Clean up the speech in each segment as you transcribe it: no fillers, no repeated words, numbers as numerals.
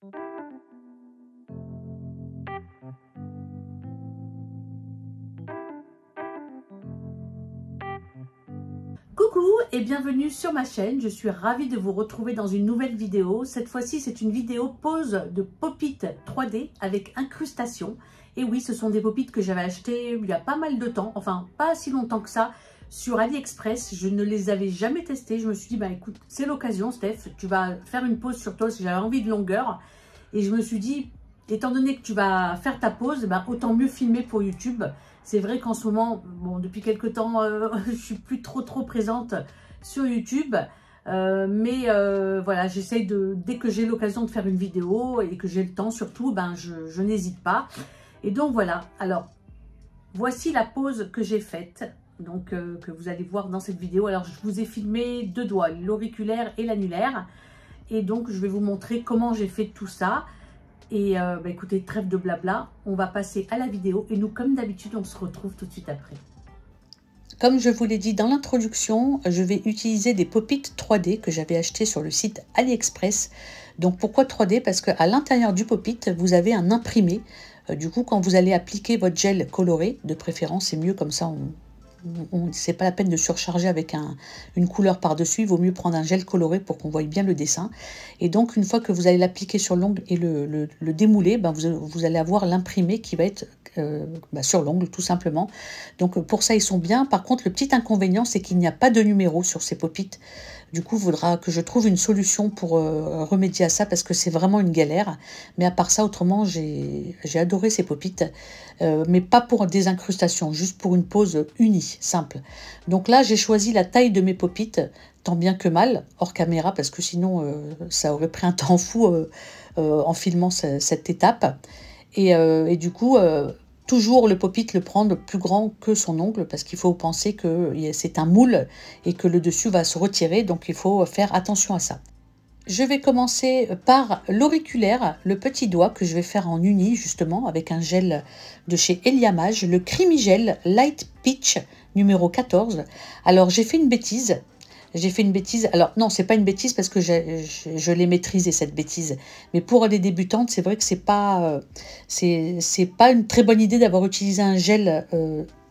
Coucou et bienvenue sur ma chaîne, je suis ravie de vous retrouver dans une nouvelle vidéo. Cette fois-ci c'est une vidéo pose de pop-it 3D avec incrustation. Et oui, ce sont des pop-it que j'avais achetés il y a pas mal de temps, enfin pas si longtemps que ça, sur AliExpress. Je ne les avais jamais testés, je me suis dit bah écoute, c'est l'occasion Steph, tu vas faire une pause sur toi parce que j'avais envie de longueur. Et je me suis dit, étant donné que tu vas faire ta pause, bah, autant mieux filmer pour YouTube. C'est vrai qu'en ce moment, bon, depuis quelques temps, je suis plus trop présente sur YouTube. Voilà, j'essaye dès que j'ai l'occasion de faire une vidéo et que j'ai le temps surtout, ben, je n'hésite pas. Et donc voilà, alors, voici la pause que j'ai faite, donc que vous allez voir dans cette vidéo. Alors, je vous ai filmé deux doigts, l'auriculaire et l'annulaire. Et donc, je vais vous montrer comment j'ai fait tout ça. Et bah écoutez, trêve de blabla, on va passer à la vidéo et nous, comme d'habitude, on se retrouve tout de suite après. Comme je vous l'ai dit dans l'introduction, je vais utiliser des pop-it 3D que j'avais acheté sur le site AliExpress. Donc pourquoi 3D? Parce qu'à l'intérieur du pop-it, vous avez un imprimé. Du coup, quand vous allez appliquer votre gel coloré, de préférence, c'est mieux comme ça, c'est pas la peine de surcharger avec une couleur par-dessus. Il vaut mieux prendre un gel coloré pour qu'on voie bien le dessin. Et donc, une fois que vous allez l'appliquer sur l'ongle et le démouler, ben vous allez avoir l'imprimé qui va être sur l'ongle, tout simplement. Donc, pour ça, ils sont bien. Par contre, le petit inconvénient, c'est qu'il n'y a pas de numéro sur ces pop-it. Du coup, il faudra que je trouve une solution pour remédier à ça parce que c'est vraiment une galère. Mais à part ça, autrement, j'ai adoré ces pop-it. Mais pas pour des incrustations, juste pour une pose unie, simple. Donc là, j'ai choisi la taille de mes pop-it, tant bien que mal, hors caméra, parce que sinon, ça aurait pris un temps fou en filmant cette étape. Et du coup, toujours le pop-it le prendre plus grand que son ongle, parce qu'il faut penser que c'est un moule et que le dessus va se retirer, donc il faut faire attention à ça. Je vais commencer par l'auriculaire, le petit doigt que je vais faire en uni justement avec un gel de chez Eliamage, le Creamy Gel Light Peach numéro 14. Alors j'ai fait une bêtise. Alors non, c'est pas une bêtise parce que je l'ai maîtrisé cette bêtise. Mais pour les débutantes, c'est vrai que c'est pas une très bonne idée d'avoir utilisé un gel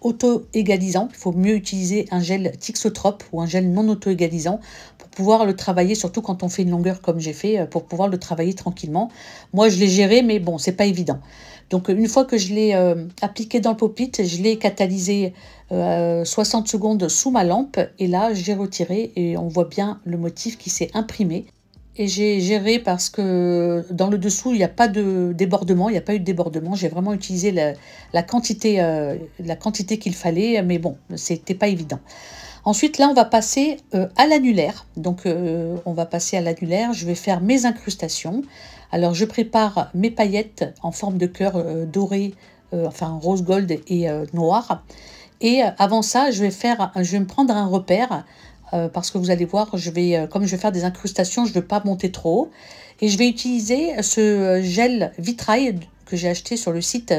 auto-égalisant. Il faut mieux utiliser un gel Thixotrope ou un gel non auto-égalisant pour pouvoir le travailler, surtout quand on fait une longueur comme j'ai fait, pour pouvoir le travailler tranquillement. Moi, je l'ai géré, mais bon, c'est pas évident. Donc, une fois que je l'ai appliqué dans le pop-it, je l'ai catalysé 60 secondes sous ma lampe. Et là, j'ai retiré et on voit bien le motif qui s'est imprimé. Et j'ai géré parce que dans le dessous, il n'y a pas de débordement, il n'y a pas eu de débordement. J'ai vraiment utilisé la quantité qu'il fallait, mais bon, c'était pas évident. Ensuite, là, on va passer à l'annulaire. Donc, on va passer à l'annulaire. Je vais faire mes incrustations. Alors, je prépare mes paillettes en forme de cœur doré, enfin rose gold et noir. Et avant ça, je vais me prendre un repère. Parce que vous allez voir, comme je vais faire des incrustations, je ne vais pas monter trop haut. Et je vais utiliser ce gel vitrail que j'ai acheté sur le site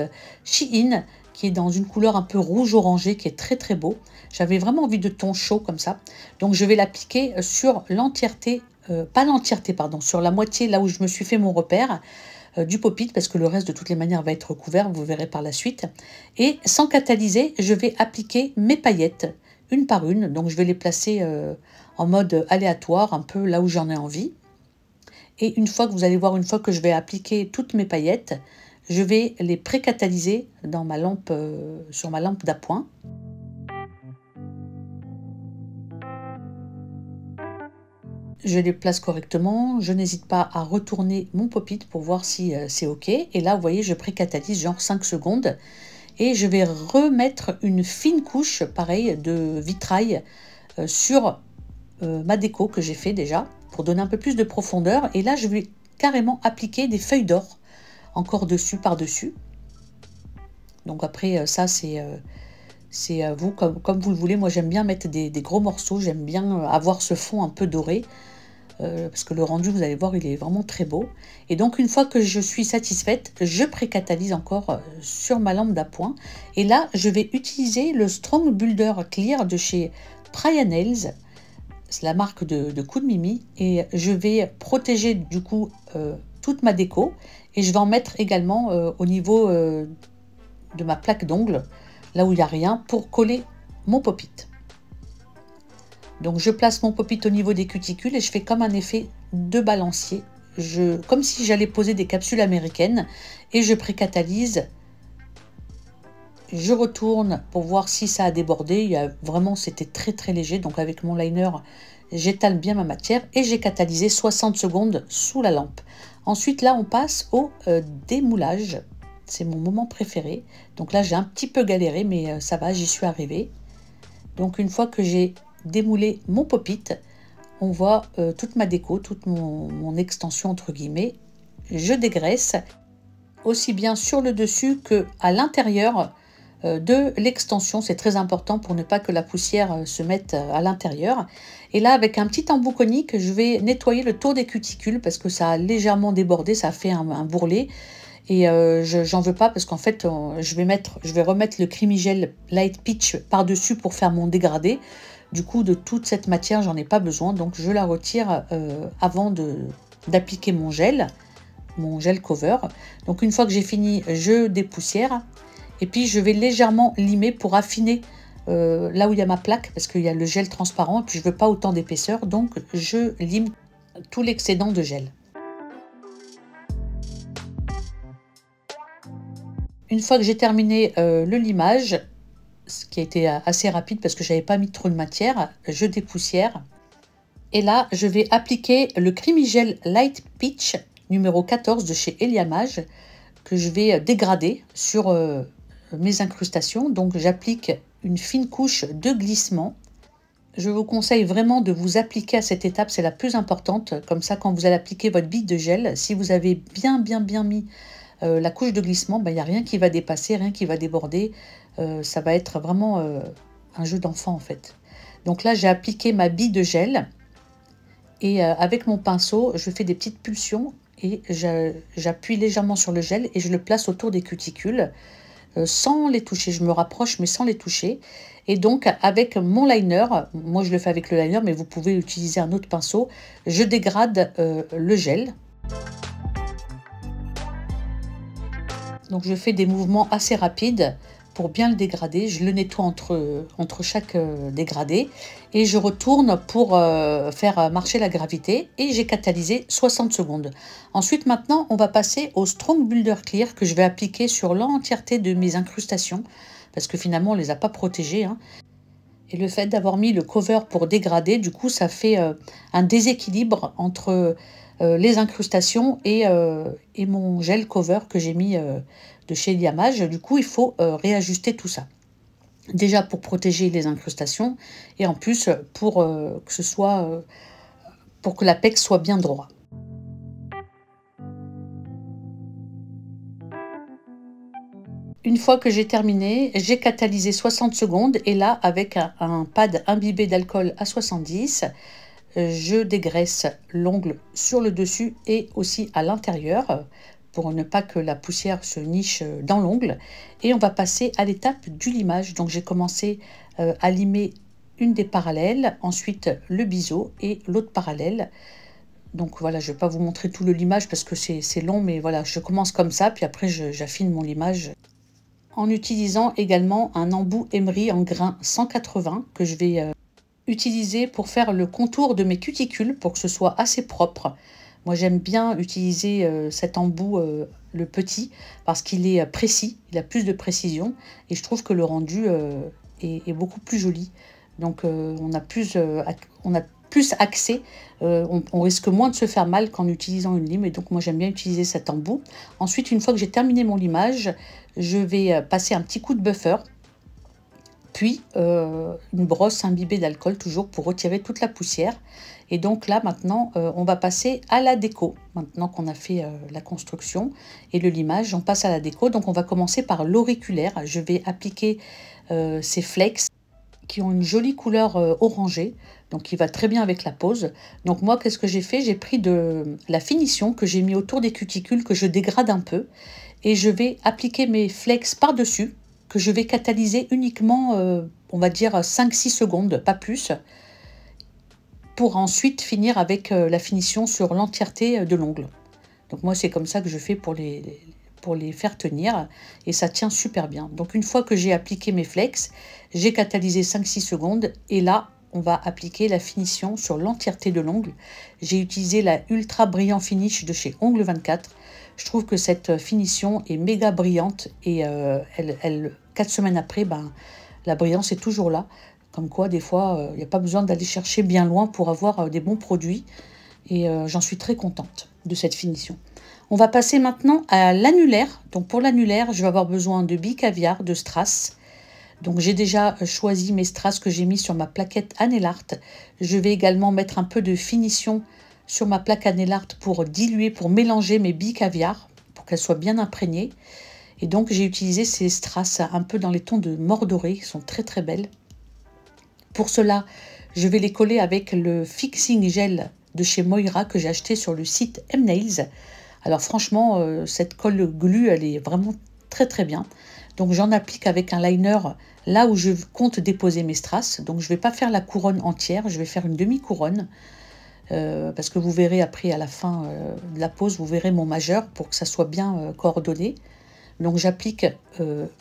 Shein, qui est dans une couleur un peu rouge-orangé, qui est très beau. J'avais vraiment envie de ton chaud comme ça. Donc je vais l'appliquer sur l'entièreté, pas l'entièreté, pardon, sur la moitié, là où je me suis fait mon repère du pop-it, parce que le reste de toutes les manières va être couvert, vous verrez par la suite. Et sans catalyser, je vais appliquer mes paillettes une par une, donc je vais les placer en mode aléatoire, un peu là où j'en ai envie. Et une fois que vous allez voir, une fois que je vais appliquer toutes mes paillettes, je vais les pré-catalyser dans ma lampe, sur ma lampe d'appoint. Je les place correctement, je n'hésite pas à retourner mon pop-it pour voir si c'est OK. Et là, vous voyez, je pré-catalyse genre 5 secondes. Et je vais remettre une fine couche, pareil, de vitrail sur ma déco que j'ai fait déjà, pour donner un peu plus de profondeur. Et là, je vais carrément appliquer des feuilles d'or, encore dessus, par-dessus. Donc après, ça, c'est vous, comme vous le voulez. Moi, j'aime bien mettre des gros morceaux, j'aime bien avoir ce fond un peu doré. Parce que le rendu, vous allez voir, il est vraiment très beau. Et donc, une fois que je suis satisfaite, je pré-catalyse encore sur ma lampe d'appoint. Et là, je vais utiliser le Strong Builder Clear de chez Praia Nails. C'est la marque de Coup de Mimi. Et je vais protéger, du coup, toute ma déco et je vais en mettre également au niveau de ma plaque d'ongles, là où il n'y a rien, pour coller mon pop-it. Donc je place mon pop-it au niveau des cuticules et je fais comme un effet de balancier, comme si j'allais poser des capsules américaines, et je précatalyse. Je retourne pour voir si ça a débordé. Vraiment, c'était très léger, donc avec mon liner, j'étale bien ma matière et j'ai catalysé 60 secondes sous la lampe. Ensuite, là, on passe au démoulage. C'est mon moment préféré. Donc là, j'ai un petit peu galéré, mais ça va, j'y suis arrivée. Donc une fois que j'ai démoulé mon pop-it, on voit toute ma déco, toute mon extension entre guillemets. Je dégraisse aussi bien sur le dessus que à l'intérieur de l'extension. C'est très important pour ne pas que la poussière se mette à l'intérieur. Et là, avec un petit embout conique, je vais nettoyer le tour des cuticules parce que ça a légèrement débordé, ça a fait un bourrelet. Et j'en veux pas parce qu'en fait, je vais remettre le Creamy Gel Light Peach par-dessus pour faire mon dégradé. Du coup, de toute cette matière, j'en ai pas besoin. Donc, je la retire avant d'appliquer mon gel cover. Donc, une fois que j'ai fini, je dépoussière. Et puis, je vais légèrement limer pour affiner là où il y a ma plaque parce qu'il y a le gel transparent. Et puis, je veux pas autant d'épaisseur. Donc, je lime tout l'excédent de gel. Une fois que j'ai terminé le limage, ce qui a été assez rapide parce que j'avais pas mis trop de matière, je dépoussière. Et là, je vais appliquer le Creamy Gel Light Peach numéro 14 de chez Eliamage que je vais dégrader sur mes incrustations. Donc, j'applique une fine couche de glissement. Je vous conseille vraiment de vous appliquer à cette étape, c'est la plus importante. Comme ça, quand vous allez appliquer votre bille de gel, si vous avez bien mis la couche de glissement, il n'y a rien qui va dépasser, rien qui va déborder. Ça va être vraiment un jeu d'enfant en fait. Donc là, j'ai appliqué ma bille de gel et avec mon pinceau, je fais des petites pulsions et j'appuie légèrement sur le gel et je le place autour des cuticules sans les toucher. Je me rapproche mais sans les toucher. Et donc avec mon liner, moi je le fais avec le liner, mais vous pouvez utiliser un autre pinceau, je dégrade le gel. Donc je fais des mouvements assez rapides pour bien le dégrader. Je le nettoie entre chaque dégradé et je retourne pour faire marcher la gravité et j'ai catalysé 60 secondes. Ensuite maintenant on va passer au Strong Builder Clear que je vais appliquer sur l'entièreté de mes incrustations parce que finalement on ne les a pas protégées, hein. Et le fait d'avoir mis le cover pour dégrader, du coup ça fait un déséquilibre entre les incrustations et mon gel cover que j'ai mis de chez Eliamage. Du coup, il faut réajuster tout ça. Déjà pour protéger les incrustations et en plus pour que l'apex soit bien droit. Une fois que j'ai terminé, j'ai catalysé 60 secondes et là, avec un pad imbibé d'alcool à 70, je dégraisse l'ongle sur le dessus et aussi à l'intérieur pour ne pas que la poussière se niche dans l'ongle. Et on va passer à l'étape du limage. Donc j'ai commencé à limer une des parallèles, ensuite le biseau et l'autre parallèle. Donc voilà, je ne vais pas vous montrer tout le limage parce que c'est long, mais voilà, je commence comme ça, puis après j'affine mon limage en utilisant également un embout emery en grain 180 que je vais utiliser pour faire le contour de mes cuticules pour que ce soit assez propre. Moi j'aime bien utiliser cet embout, le petit, parce qu'il est précis, il a plus de précision et je trouve que le rendu est beaucoup plus joli. Donc on a plus accès, on risque moins de se faire mal qu'en utilisant une lime et donc moi j'aime bien utiliser cet embout. Ensuite, une fois que j'ai terminé mon limage, je vais passer un petit coup de buffer, puis une brosse imbibée d'alcool toujours pour retirer toute la poussière. Et donc là maintenant on va passer à la déco. Maintenant qu'on a fait la construction et le limage, on passe à la déco. Donc on va commencer par l'auriculaire. Je vais appliquer ces flex qui ont une jolie couleur orangée, donc qui va très bien avec la pose. Donc moi, qu'est-ce que j'ai fait? J'ai pris de la finition que j'ai mis autour des cuticules, que je dégrade un peu, et je vais appliquer mes flex par-dessus, que je vais catalyser uniquement, on va dire 5-6 secondes, pas plus, pour ensuite finir avec la finition sur l'entièreté de l'ongle. Donc moi, c'est comme ça que je fais pour les faire tenir et ça tient super bien. Donc une fois que j'ai appliqué mes flex, j'ai catalysé 5-6 secondes et là, on va appliquer la finition sur l'entièreté de l'ongle. J'ai utilisé la Ultra Brillant Finish de chez Ongle 24. Je trouve que cette finition est méga brillante et 4 semaines après, ben, la brillance est toujours là. Comme quoi, des fois, il n'y a pas besoin d'aller chercher bien loin pour avoir des bons produits. Et j'en suis très contente de cette finition. On va passer maintenant à l'annulaire. Donc pour l'annulaire, je vais avoir besoin de billes caviar, de strass. Donc j'ai déjà choisi mes strass que j'ai mis sur ma plaquette Anelart. Je vais également mettre un peu de finition sur ma plaque Anelart pour diluer, pour mélanger mes billes caviar, pour qu'elles soient bien imprégnées. Et donc j'ai utilisé ces strass un peu dans les tons de mordoré, qui sont très très belles. Pour cela, je vais les coller avec le fixing gel de chez Moira que j'ai acheté sur le site Mnails. Alors franchement, cette colle glue, elle est vraiment très très bien. Donc j'en applique avec un liner là où je compte déposer mes strass. Donc je ne vais pas faire la couronne entière, je vais faire une demi-couronne. Parce que vous verrez après à la fin de la pose, vous verrez mon majeur pour que ça soit bien coordonné. Donc j'applique,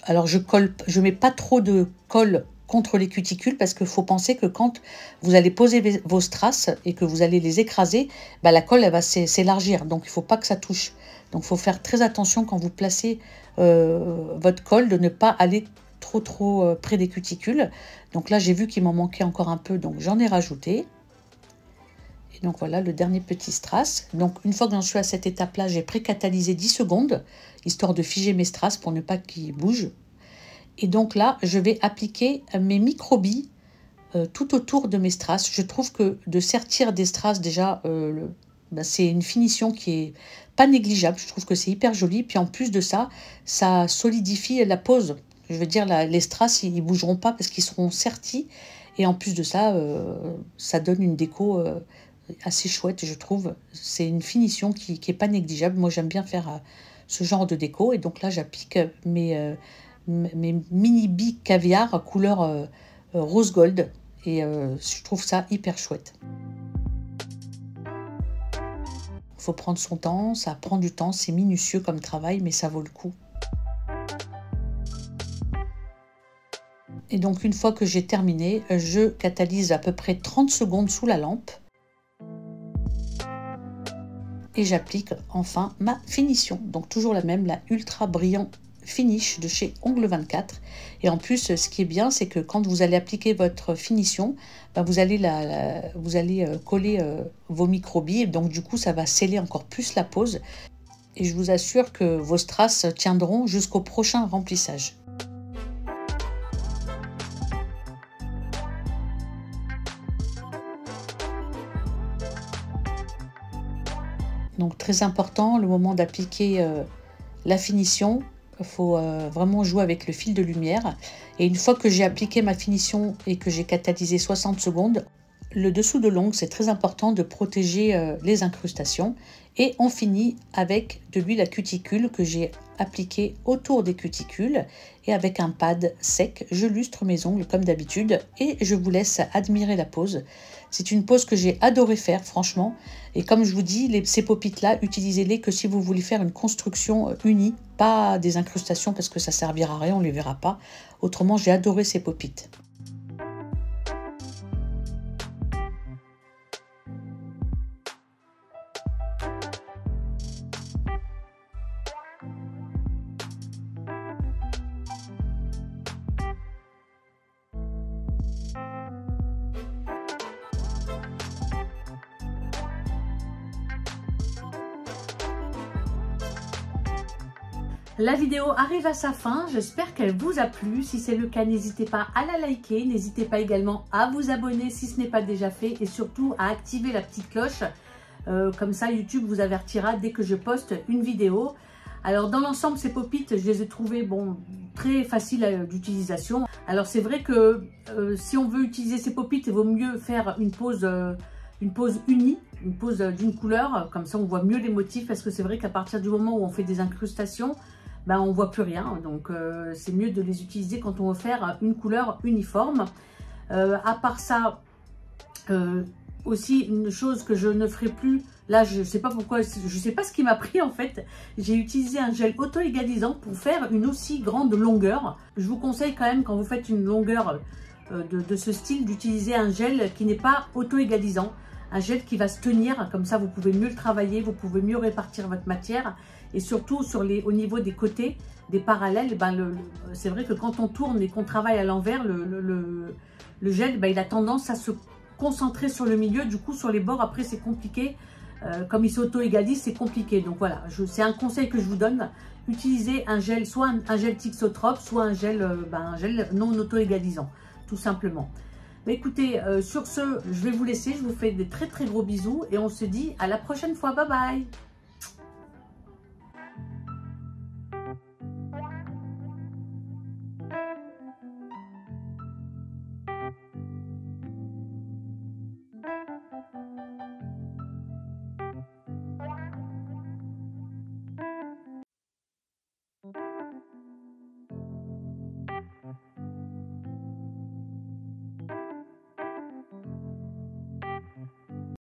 alors je mets pas trop de colle contre les cuticules parce qu'il faut penser que quand vous allez poser vos strass et que vous allez les écraser, bah, la colle elle va s'élargir, donc il ne faut pas que ça touche. Donc il faut faire très attention quand vous placez votre colle de ne pas aller trop près des cuticules. Donc là j'ai vu qu'il m'en manquait encore un peu, donc j'en ai rajouté. Et donc voilà le dernier petit strass. Donc une fois que j'en suis à cette étape-là, j'ai pré-catalysé 10 secondes, histoire de figer mes strass pour ne pas qu'ils bougent. Et donc là, je vais appliquer mes micro-billes tout autour de mes strass. Je trouve que de sertir des strass, déjà, c'est une finition qui est pas négligeable. Je trouve que c'est hyper joli. Puis en plus de ça, ça solidifie la pose. Je veux dire, les strass, ils ne bougeront pas parce qu'ils seront sertis. Et en plus de ça, ça donne une déco assez chouette, je trouve. C'est une finition qui n'est pas négligeable. Moi, j'aime bien faire ce genre de déco. Et donc là, j'applique mes mini billes caviar couleur rose gold. Et je trouve ça hyper chouette. Il faut prendre son temps, ça prend du temps, c'est minutieux comme travail, mais ça vaut le coup. Et donc une fois que j'ai terminé, je catalyse à peu près 30 secondes sous la lampe. Et j'applique enfin ma finition. Donc toujours la même, la Ultra Brillant Finish de chez Ongle 24. Et en plus, ce qui est bien, c'est que quand vous allez appliquer votre finition, ben vous allez, coller vos micro-billes. Donc du coup, ça va sceller encore plus la pose. Et je vous assure que vos strass tiendront jusqu'au prochain remplissage. Donc très important, le moment d'appliquer la finition, il faut vraiment jouer avec le fil de lumière. Et une fois que j'ai appliqué ma finition et que j'ai catalysé 60 secondes, le dessous de l'ongle, c'est très important de protéger les incrustations. Et on finit avec de l'huile à cuticule que j'ai appliquée autour des cuticules. Et avec un pad sec, je lustre mes ongles comme d'habitude et je vous laisse admirer la pose. C'est une pose que j'ai adoré faire, franchement. Et comme je vous dis, ces pop-it-là, utilisez-les que si vous voulez faire une construction unie, pas des incrustations parce que ça servira à rien, on ne les verra pas. Autrement, j'ai adoré ces pop-it. La vidéo arrive à sa fin, j'espère qu'elle vous a plu. Si c'est le cas, n'hésitez pas à la liker, n'hésitez pas également à vous abonner si ce n'est pas déjà fait et surtout à activer la petite cloche. Comme ça, YouTube vous avertira dès que je poste une vidéo. Alors dans l'ensemble, ces pop-it, je les ai trouvés très faciles d'utilisation. Alors c'est vrai que si on veut utiliser ces pop-it, il vaut mieux faire une pose unie, une pose d'une couleur. Comme ça, on voit mieux les motifs parce que c'est vrai qu'à partir du moment où on fait des incrustations, ben, on ne voit plus rien. Donc c'est mieux de les utiliser quand on veut faire une couleur uniforme. À part ça, aussi une chose que je ne ferai plus, là je ne sais pas pourquoi, je ne sais pas ce qui m'a pris en fait. J'ai utilisé un gel auto-égalisant pour faire une aussi grande longueur. Je vous conseille quand même quand vous faites une longueur de ce style d'utiliser un gel qui n'est pas auto-égalisant. Un gel qui va se tenir, comme ça vous pouvez mieux le travailler, vous pouvez mieux répartir votre matière. Et surtout au niveau des côtés, des parallèles, ben c'est vrai que quand on tourne et qu'on travaille à l'envers, le gel, ben, il a tendance à se concentrer sur le milieu. Du coup, sur les bords, après, c'est compliqué. Comme il s'auto-égalise, c'est compliqué. Donc voilà, c'est un conseil que je vous donne. Utilisez un gel, soit un gel thixotrope, soit un gel non auto-égalisant, tout simplement. Mais écoutez, sur ce, je vais vous laisser. Je vous fais des très très gros bisous et on se dit à la prochaine fois. Bye bye!